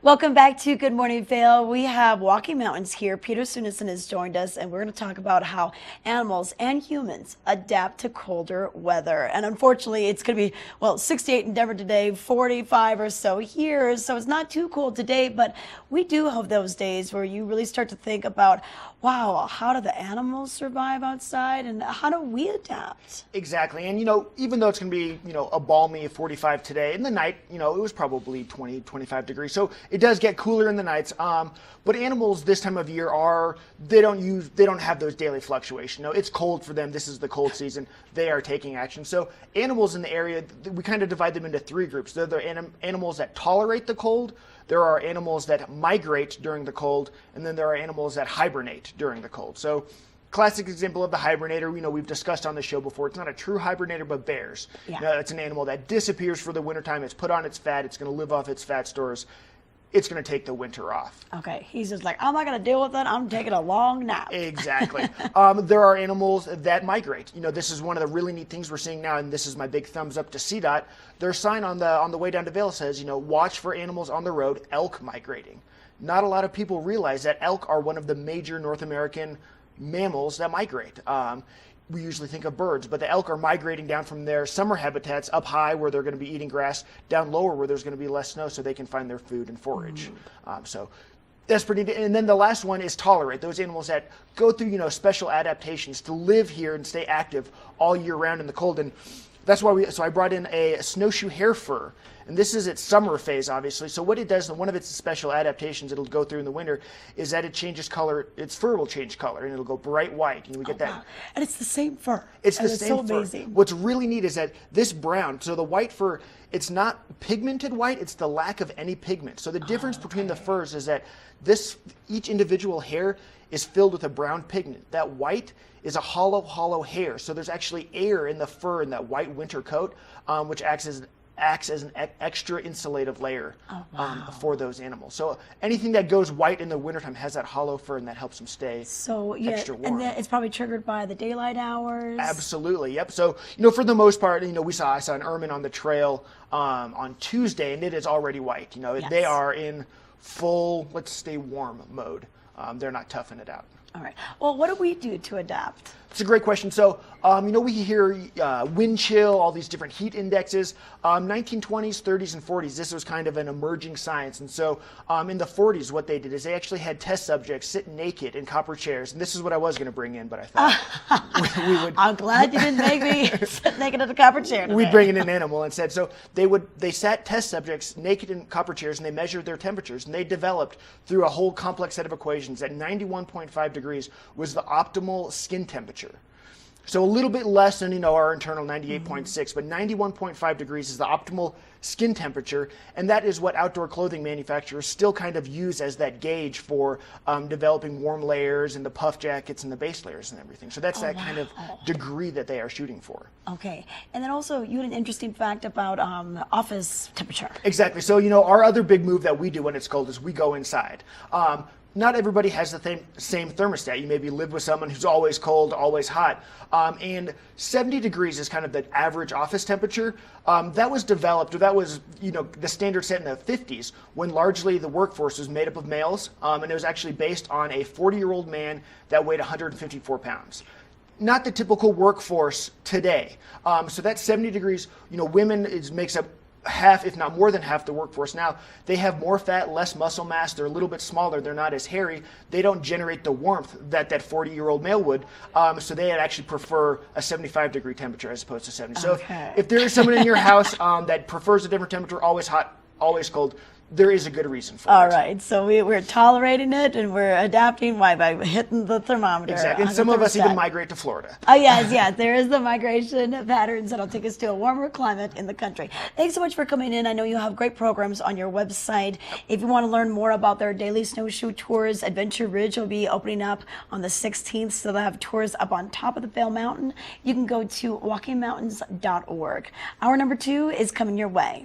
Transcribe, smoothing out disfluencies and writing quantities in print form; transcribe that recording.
Welcome back to Good Morning Vail. We have Walking Mountains here. Peter Suneson has joined us, and we're going to talk about how animals and humans adapt to colder weather. And unfortunately, it's going to be, 68 in Denver today, 45 or so here. So it's not too cold today, but we do have those days where you really start to think about, wow, how do the animals survive outside, and how do we adapt? Exactly. And, even though it's going to be, a balmy 45 today, in the night, it was probably 20, 25 degrees. So it does get cooler in the nights. But animals this time of year they don't have those daily fluctuations. No, it's cold for them. This is the cold season. They are taking action. So animals in the area, we kind of divide them into three groups. They're the animals that tolerate the cold. There are animals that migrate during the cold, and then there are animals that hibernate during the cold. So classic example of the hibernator, we've discussed on the show before. It's not a true hibernator, but bears. Yeah. It's an animal that disappears for the wintertime. It's put on its fat. It's going to live off its fat stores. It's going to take the winter off. Okay, he's just like, I'm not going to deal with it. I'm taking a long nap. Exactly. There are animals that migrate. This is one of the really neat things we're seeing now, and this is my big thumbs up to CDOT. Their sign on the way down to Vail says, watch for animals on the road, elk migrating. Not a lot of people realize that elk are one of the major North American mammals that migrate. We usually think of birds, but the elk are migrating down from their summer habitats up high where they're going to be eating grass, down lower where there's going to be less snow so they can find their food and forage. So that's pretty neat. And then the last one is tolerate. Those animals that go through, special adaptations to live here and stay active all year round in the cold. And that's why I brought in a snowshoe hare fur. And this is its summer phase, obviously. So what it does, one of its special adaptations it'll go through in the winter, is that it changes color. Its fur will change color, and it'll go bright white. And we get that. Wow. And it's the same fur. It's the same so fur. Amazing. What's really neat is that this brown, so the white fur, it's not pigmented white, it's the lack of any pigment. So the difference between the furs is that each individual hair is filled with a brown pigment. That white is a hollow hair. So there's actually air in the fur in that white winter coat, which acts as an extra insulative layer for those animals. So anything that goes white in the wintertime has that hollow fur, and that helps them stay extra warm. And then it's probably triggered by the daylight hours. Absolutely, yep. So, for the most part, I saw an ermine on the trail on Tuesday, and it is already white. Yes. They are in full, let's stay warm mode. They're not toughing it out. All right. Well, what do we do to adapt? It's a great question. So, we hear wind chill, all these different heat indexes. 1920s, 30s, and 40s, this was kind of an emerging science. And so in the 40s, what they did is they actually had test subjects sit naked in copper chairs. And this is what I was going to bring in, but I thought we would. I'm glad you didn't make me sit naked in a copper chair today. We'd bring in an animal instead. So they sat test subjects naked in copper chairs, and they measured their temperatures. And they developed through a whole complex set of equations that 91.5 degrees was the optimal skin temperature. So a little bit less than our internal 98.6, but 91.5 degrees is the optimal skin temperature, and that is what outdoor clothing manufacturers still kind of use as that gauge for developing warm layers and the puff jackets and the base layers and everything. So that's kind of degree that they are shooting for. Okay, and then also you had an interesting fact about office temperature. Exactly. So our other big move that we do when it's cold is we go inside. Not everybody has the same thermostat. You maybe live with someone who's always cold, always hot. And 70 degrees is kind of the average office temperature. That was developed, or that was, the standard set in the 50s when largely the workforce was made up of males. And it was actually based on a 40-year-old man that weighed 154 pounds. Not the typical workforce today. So that 70 degrees, women makes up half, if not more than half, the workforce now. They have more fat, less muscle mass. They're a little bit smaller. They're not as hairy. They don't generate the warmth that 40-year-old male would. So they actually prefer a 75-degree temperature as opposed to 70. So if there is someone in your house that prefers a different temperature, always hot, always cold, there is a good reason for it. All right, so we're tolerating it and we're adapting by hitting the thermometer. Exactly, and some of us even migrate to Florida. Oh yes, there is the migration patterns that'll take us to a warmer climate in the country. Thanks so much for coming in. I know you have great programs on your website. If you want to learn more about their daily snowshoe tours, Adventure Ridge will be opening up on the 16th, so they'll have tours up on top of the Vail Mountain. You can go to walkingmountains.org. Hour number 2 is coming your way.